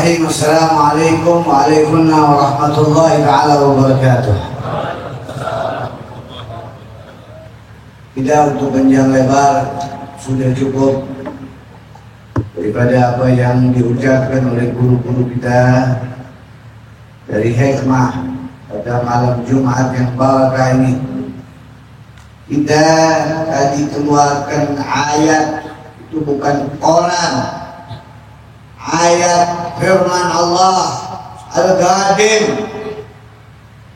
Bismillahirrahmanirrahim. Assalamualaikum warahmatullahi taala wabarakatuh. Tidak untuk panjang lebar, sudah cukup daripada apa yang diucapkan oleh guru-guru kita dari hikmah pada malam Jumat yang barakah ini. Kita tadi keluarkan ayat, itu bukan Quran, ayat firman Allah Al-Qadim.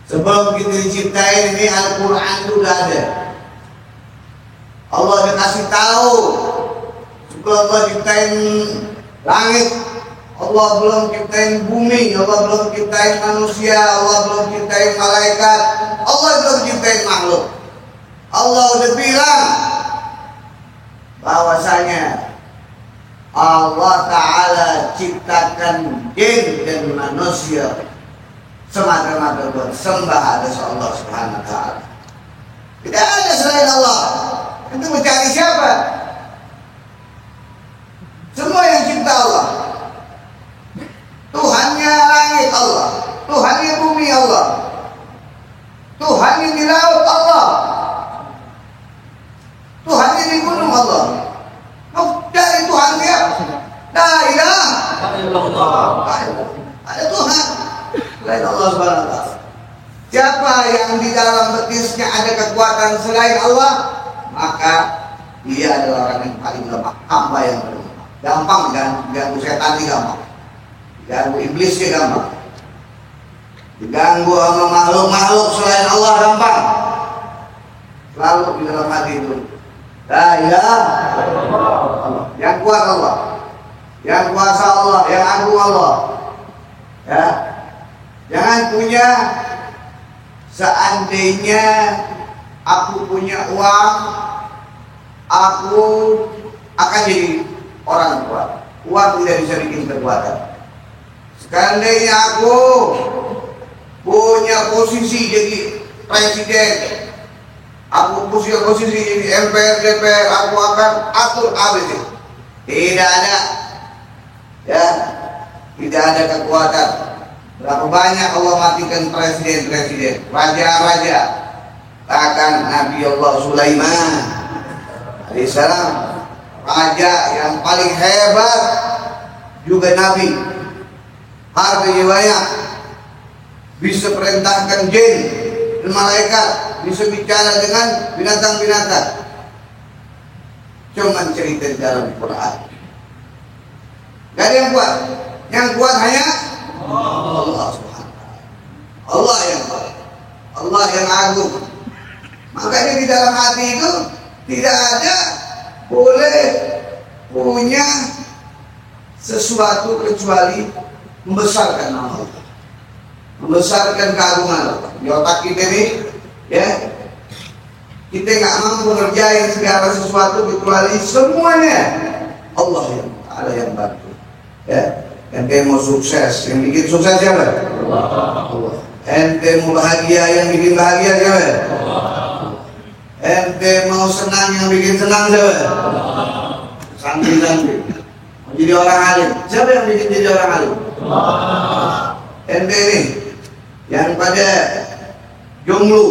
Sebelum kita diciptain ini Al-Quran itu udah ada. Allah udah kasih tahu sebelum Allah ciptain langit, Allah belum ciptain bumi, Allah belum ciptain manusia, Allah belum ciptain malaikat, Allah belum ciptain makhluk. Allah udah bilang bahwasanya Allah Ta'ala ciptakan jin dan manusia semata-mata buat sembah atas Allah Subhanahu Wa Ta'ala. Tidak ada selain Allah. Itu mencari siapa? Semua yang cipta Allah. Tuhannya langit Allah, Tuhannya bumi Allah, Tuhannya di laut Allah, Tuhannya di gunung Allah. Mau cari Tuhan dia? La ilaha illallah. Ada Tuhan selain Allah Subhanahu Wa Ta'ala. Siapa yang di dalam betisnya ada kekuatan selain Allah, maka dia adalah orang yang paling lemah, hamba yang lemah. Gampang kan? Diganggu setan ini gampang, diganggu iblis ini gampang, diganggu sama makhluk-makhluk selain Allah gampang. Selalu di dalam hati itu la ilaha illallah. Yang kuat Allah, yang kuasa Allah, yang agung Allah. Ya, jangan punya seandainya aku punya uang, aku akan jadi orang kuat. Uang tidak bisa bikin kekuatan. Seandainya aku punya posisi jadi presiden, aku punya posisi jadi MPR, DPR, aku akan atur ABC. Tidak ada, ya, tidak ada kekuatan. Berapa banyak Allah matikan presiden-presiden, raja-raja, bahkan Nabi Allah Sulaiman alaihissalam, raja yang paling hebat juga Nabi, hartanya banyak, bisa perintahkan jin dan malaikat, bisa bicara dengan binatang-binatang. Cuman cerita di dalam Quran. Gak ada yang kuat. Yang kuat hanya Allah Subhanahu. Allah yang kuat, Allah yang agung. Makanya di dalam hati itu tidak ada boleh punya sesuatu kecuali membesarkan nama Allah, membesarkan keagungan Allah. Di otak kita ini, ya, kita nggak mampu ngerjain segala sesuatu kecuali semuanya Allah yang ada yang bantu. Ya, ente mau sukses, yang bikin sukses siapa? Allah. Ente mau bahagia, yang bikin bahagia siapa? Ente mau senang, yang bikin senang siapa? Santri-santri. Mau jadi orang alim, siapa yang bikin jadi orang alim? Ente ini yang pada jomblo,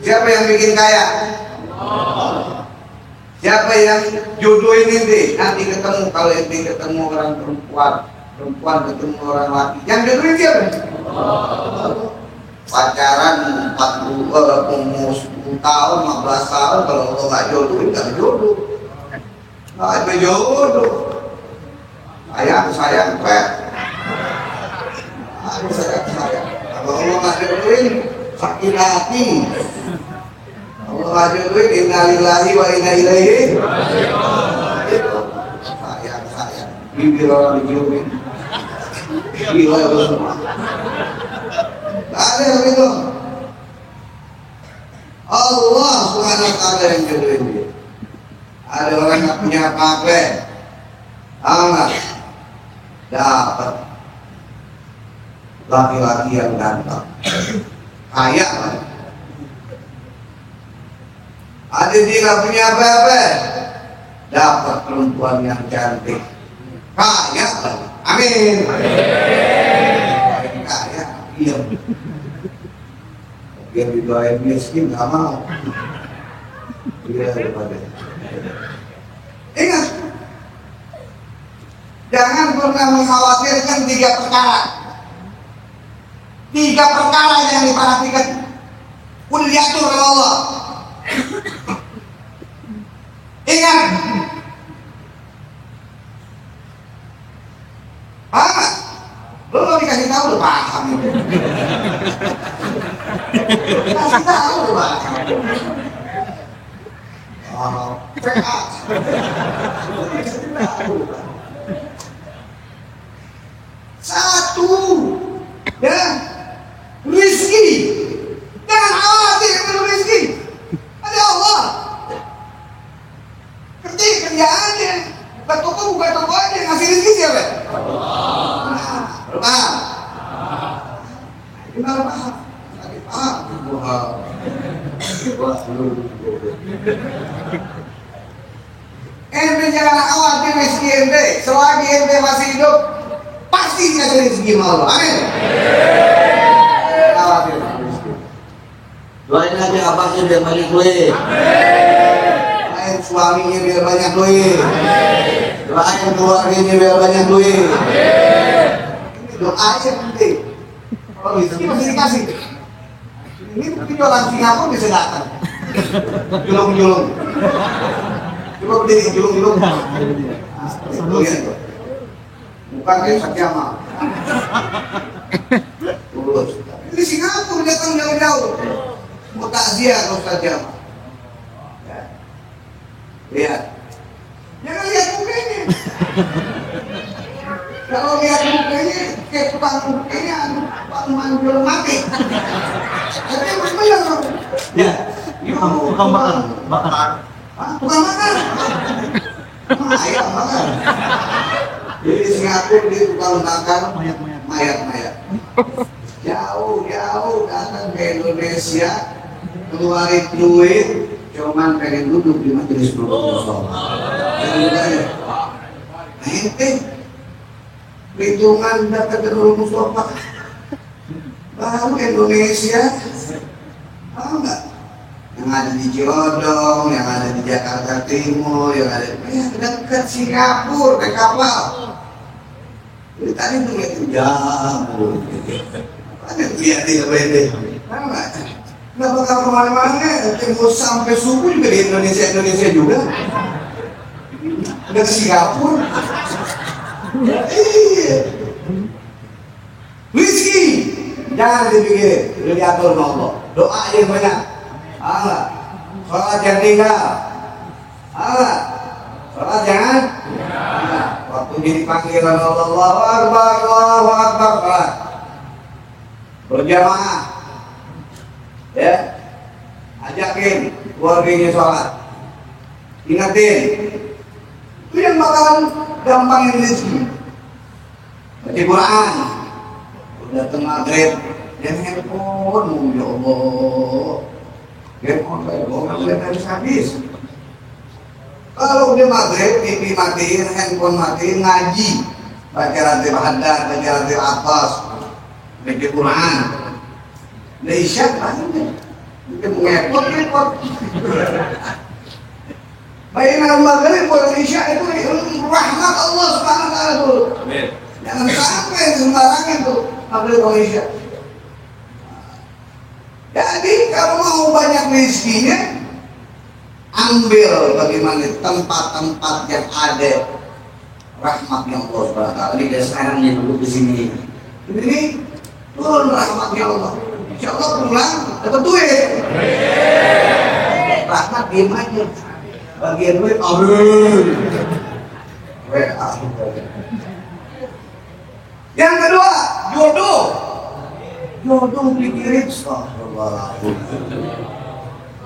siapa yang bikin kaya? Siapa yang jodohin ente? Nanti ketemu, kalau ente ketemu orang perempuan ketemu orang laki, yang jodohin siapa? Pacaran 40 umur 10 tahun, 15 tahun, kalau lo nggak jodohin, nggak jodoh. Nggak ada jodoh. Sayang, Pak. Sayang. Kalau lo nggak jodohin, sakit hati. Allah nggak jodohin, innalillahi wa inna ilaihi. Sayang. Bibir orang dijodohin. Gila lo semua. Ada yang itu. Allah Subhanahu Wa Ta'ala yang jodohin dia. Ada orang yang punya apa-apa, amat dapat laki-laki yang ganteng, kaya kan? Ada dia nggak punya apa-apa, dapat perempuan yang cantik, kaya kan? Amin. Enggak ya, diam. Biar didoain miskin nggak mau. Iya daripada. Ingat, jangan pernah mengkhawatirkan 3 perkara. 3 perkara yang diperhatikan. Udah diatur oleh Allah. Ingat, paham? Belum dikasih tahu udah paham. Kasih tahu udah paham. Satu, ya, rizki. Jangan khawatir dengan rizki. Ada Allah. Kerja aja. Buka toko aja. Ngasih rizki siapa? Allah. Paham? Gimana paham? Paham. Ente jangan khawatir rezeki ente. Selagi ente masih hidup, pasti dikasih rezeki sama Allah. Amin. Khawatir rezeki. Doain aja abangnya biar banyak duit. Doain suaminya biar banyak duit. Doain keluarganya biar banyak duit. Doa yang penting. Kalau rezeki masih dikasih. Ini jualan Singapura bisa datang. Julung-julung. Coba berdiri julung-julung. Bukan dia sakjama. Tulus. Ini Singapura datang jauh-jauh. Mau takziah kalau sakjama. Lihat. Jangan lihat mukanya. Kalau lihat mukanya kayak tukang mukanya tukang manggil mati. Tapi emang bener. Ya, tukang bakar. Tukang bakar. Ayam bakar. Jadi Singapura dia tukang bakar mayat-mayat. Jauh-jauh datang ke Indonesia, keluarin duit, cuman pengen duduk di majelis Rasulullah. Jangan lupa ya. Ente perhitungan datang ke Nurul Mustafa. Baru Indonesia, tahu nggak? Yang ada di Ciodong, yang ada di Jakarta Timur, yang ada di dekat Singapura, ke kapal. Jadi tadi tuh itu jauh. Ada dia BD. Tahu nggak? Nggak bakal kemana-mana. Tunggu sampai subuh juga di Indonesia juga. Udah ke Singapura. Iya. Rizki jangan dipikirin, udah diatur sama Allah. Doa yang banyak. Allah. Sholat yang tinggal. Allah. Sholat jangan. Allah. Waktu jadi panggilan Allah, Allahu Akbar, Allahu Akbar, sholat. Berjamaah. Ya. Ajakin keluarganya sholat. Ingatin. Itu yang bakalan gampangin rezeki. Baca Quran. Udah tengah maghrib, yang handphone, ya Allah. Handphone habis. Kalau udah maghrib, TV matiin, handphone matiin, ngaji. Baca rantai hadar, baca rantai atas. Baca Quran. Udah isya, banyak. Mungkin ngepot. Bayinan maghrib buat isya itu rahmat Allah Subhanahu wa taala tuh. Amin. Jangan sampai sembarangan tuh maghrib buat isya. Jadi kalau mau banyak rezekinya, ambil bagaimana tempat-tempat yang ada rahmatnya Allah Subhanahu wa taala. Ini sekarang yang duduk di sini. Ini turun rahmatnya Allah. Insya Allah pulang dapat duit. Rahmat diem aja. Bagian duit, amin. Yang kedua, jodoh. Jodoh pikirin, astagfirullahaladzim.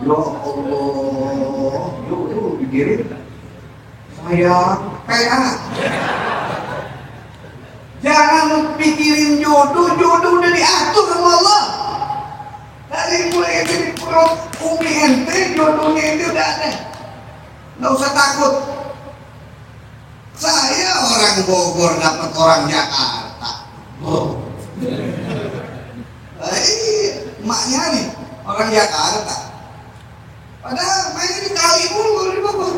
Ya Allah, jodoh pikirin. Saya PA. Jangan pikirin jodoh udah diatur sama Allah. Dari mulai dari perut umi ente, jodohnya itu udah ada. Nggak usah takut. Saya orang Bogor dapat orang Jakarta. Oh. Emaknya nih orang Jakarta. Padahal mainnya di kali mulu kalau di Bogor.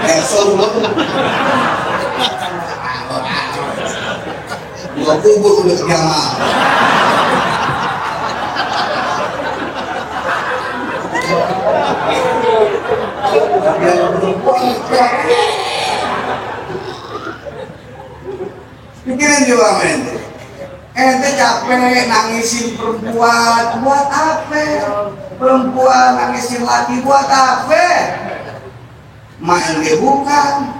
Esol banget. Gua kubur udah jamaah. Pikirin juga men. Ente capek nangisin perempuan buat apa? Perempuan nangisin laki buat apa? Main dia bukan,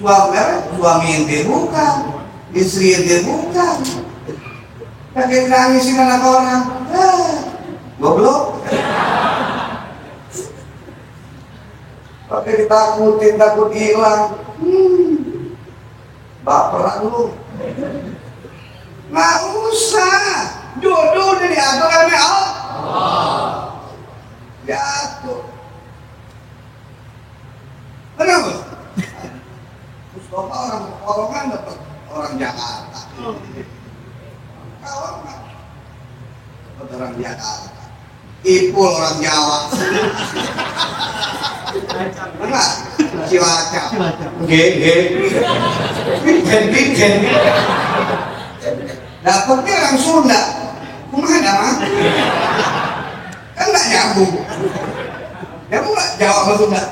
suami dia bukan, istri dia bukan. Pakai nangisin anak orang, goblok. Pakai ditakutin, takut hilang. Baperan lu. Nggak usah. Jodoh udah diatur oleh Allah. Diatur. Kenapa? Mustafa orang Pekalongan dapat orang Jakarta. Pekalongan dapat orang Jakarta. Ipul orang Jawa. Enggak? Cilacap. Bikin. Dapatnya orang Sunda. Kemana mah? Kan nggak nyambung. Nyambung nggak Jawa sama Sunda?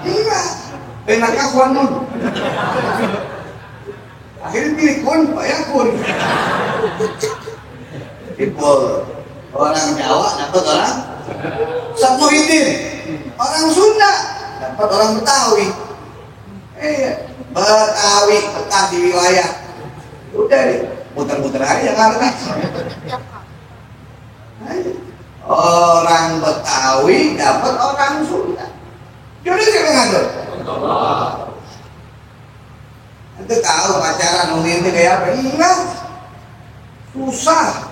Enggak. Enak kawan dulu. Akhirnya pilih kun, Pak ya kun. Ipul orang Jawa dapat orang Satmuhidin. Orang Sunda dapat orang Betawi. Betawi betah di wilayah. Udah deh, muter-muter aja karena orang Betawi dapat orang Sunda. Jodoh siapa ngatur? Nanti tahu pacaran mungkin kayak apa? Enggak, susah.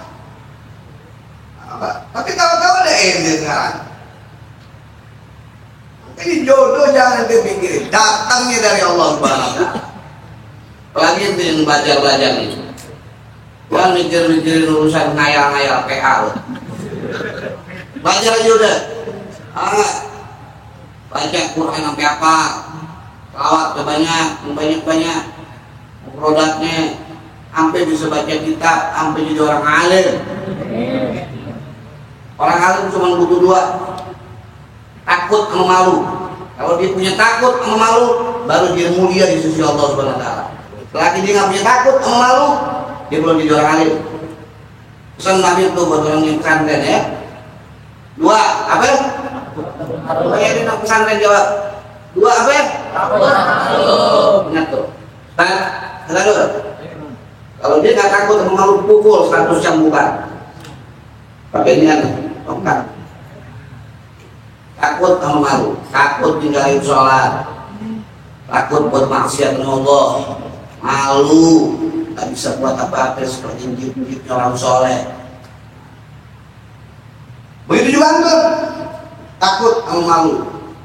Tapi tahu-tahu ada ente sekarang. Ini jodoh jangan dipikirin, datangnya dari Allah Subhanahu wa Ta'ala. Apalagi itu yang belajar itu. Jangan mikir-mikirin urusan ngayal-ngayal PA. Belajar aja udah. Baca Quran sampai apa? Selawat banyak, produknya sampai bisa baca kitab, sampai jadi orang alim. Orang alim cuma butuh dua, takut sama malu. Kalau dia punya takut sama malu, baru dia mulia di sisi Allah Subhanahu wa Ta'ala. Selagi dia nggak punya takut sama malu, dia belum jadi orang alim. Pesan Nabi itu buat orang yang pesantren ya. Dua, apa? Ya ini nak pesantren jawab. Dua apa? Ingat tuh. Kalau dia nggak takut sama malu, pukul 100 jam bukan. Pakai niat, tongkat. Takut sama malu, takut tinggalin sholat, takut buat maksiat dengan Allah, malu, tak bisa buat apa-apa seperti jip-jipnya orang soleh. Begitu juga tuh, takut sama malu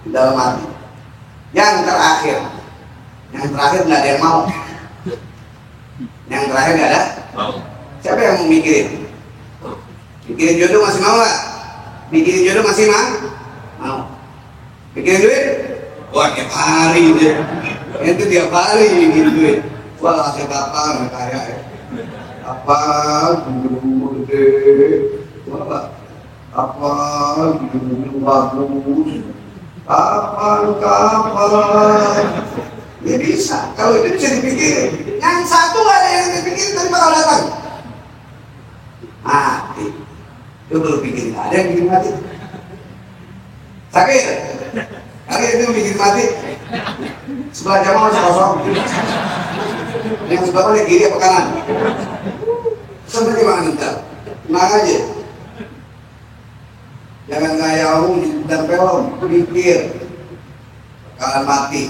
di dalam hati. Yang terakhir nggak ada yang mau. Yang terakhir nggak ada. Siapa yang mau mikirin? Mikirin jodoh masih mau nggak? Mikirin jodoh masih mau? Mikirin duit? Wah tiap hari deh. Itu tiap hari mikirin duit. Wah saya kapan kaya ya? Apa dulu deh? Wah apa dulu bagus? Kapan? Ya bisa. Kalau itu bisa dipikirin. Yang satu nggak ada yang dipikirin tapi bakal datang. Mati. Itu belum pikirin. Ada yang bikin mati. Sakit itu bikin mati. Sebelah jamaah masih kosong. Yang sebelah mana kiri apa kanan? Seperti mana ntar? Tenang aja. Jangan ngayau dan pelom. Pikir. Bakalan mati.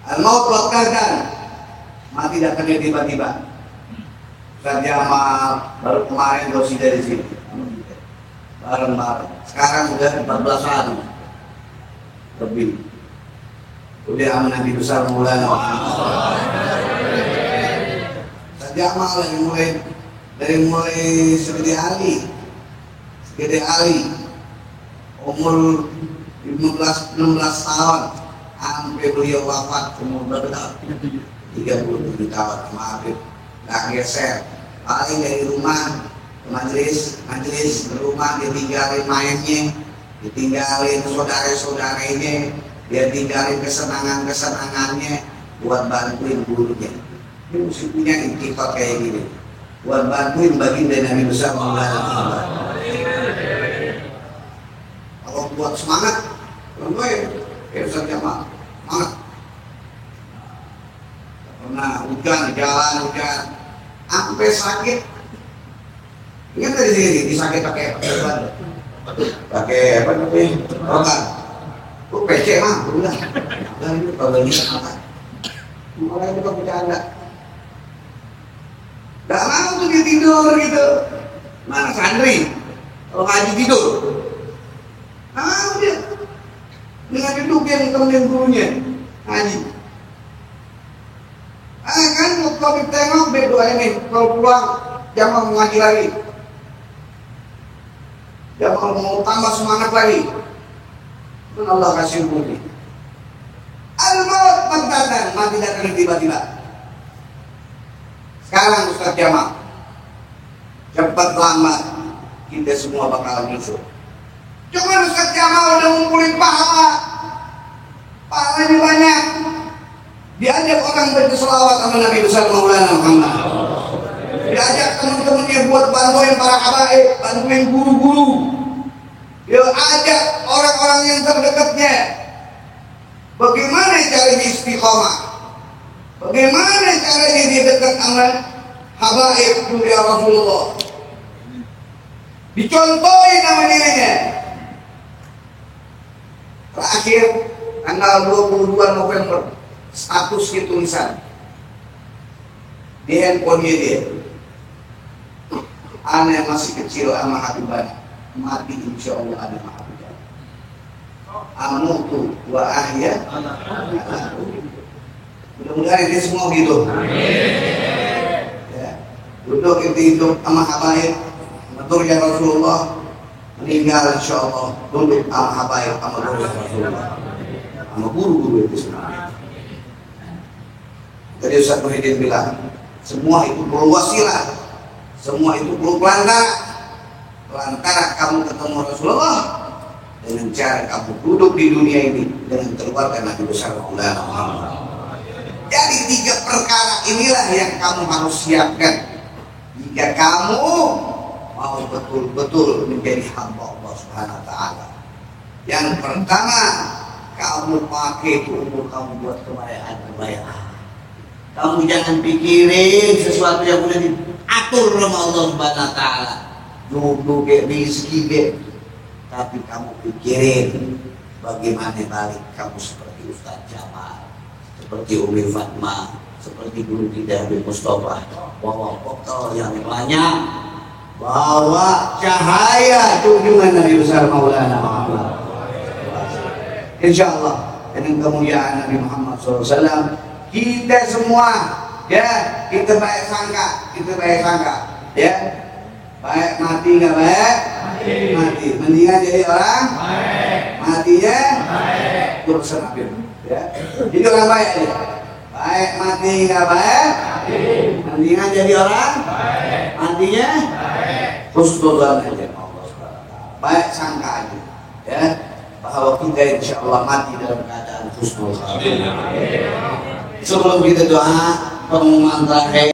Al-maut waktakan. Mati datangnya tiba-tiba. Ustaz Jamal baru kemarin dosi dari sini. Bareng-bareng. Sekarang udah 14 hari. lebih. Udah sama Nabi besar Maulana Muhammad. Sejak malam dari mulai segede Ali, umur 16 tahun sampai beliau wafat umur berapa tahun? 37 tahun. Maaf, nggak geser. Paling dari rumah ke majelis ke rumah, dia tinggalin mainnya, ditinggalin saudara-saudaranya, dia tinggalin kesenangannya buat bantuin gurunya. Ini mesti punya intifat kayak gini, buat bantuin baginda Nabi besar Maulana Muhammad. Kalau buat semangat, gue ya Ustaz Jamal semangat. Pernah hujan, sampai sakit. Ingat dari sini, disakit pakai apa namanya? Rotan. Kok PC mah, udah. Dan itu kalau ini apa? Mulai itu bercanda. Gak mau tuh dia tidur gitu. Mana santri? Kalau ngaji tidur, mau dia. Dengan duduk yang temenin gurunya ngaji. Kan kalau ditengok berdoa ini, kalau pulang jangan mau ngaji lagi, jangan mau tambah semangat lagi. Dan Allah kasih budi. Al-maut mentatan, mati datang tiba-tiba. Sekarang Ustaz Jamal, cepat lambat kita semua bakal nyusul. Cuma Ustaz Jamal udah ngumpulin pahalanya banyak. Diajak orang berselawat sama Nabi besar Maulana Muhammad. Diajak teman-temannya buat bantuin para habaib, bantuin guru-guru. Dia ajak orang-orang yang terdekatnya. Bagaimana caranya istiqomah? Bagaimana caranya dia dekat sama habaib dunia Rasulullah? Dicontohin sama dirinya. Terakhir tanggal 22 November, statusnya tulisan di handphonenya dia, aneh masih kecil sama Habibana, mati insya Allah ada Habibana. Amutu wa ahya. Mudah-mudahan dia semua gitu. Ya, duduk itu sama habaib, betul ya Rasulullah, meninggal insya Allah duduk sama habaib sama Rasulullah, sama guru-guru itu semua. Tadi Ustaz Muhyiddin bilang, semua itu perlu wasilah, semua itu perlu pelantara kamu ketemu Rasulullah dengan cara kamu duduk di dunia ini dengan keluarga Nabi besar Maulana Muhammad. Jadi 3 perkara inilah yang kamu harus siapkan jika kamu mau betul-betul menjadi hamba Allah Subhanahu wa Ta'ala. Yang pertama, kamu pakai itu umur kamu buat kebaikan. Kamu jangan pikirin sesuatu yang udah diatur sama Allah Subhanahu wa Ta'ala. Duduk rezeki deh. Tapi kamu pikirin bagaimana balik kamu seperti Ustaz Jamal, seperti Umi Fatma, seperti Guru kita Habib Mustafa, bawa botol yang banyak, bawa cahaya junjungan Nabi besar Maulana Muhammad. Insya Allah dengan kemuliaan Nabi Muhammad SAW, kita semua ya kita baik sangka, ya baik mati nggak baik mati, mendingan jadi orang matinya urusan Nabi ya, jadi orang baik aja, baik mati nggak baik mendingan jadi orang matinya husnul aja, baik sangka aja ya bahwa kita insya Allah mati dalam keadaan husnul. Sebelum kita doa pengumuman terakhir.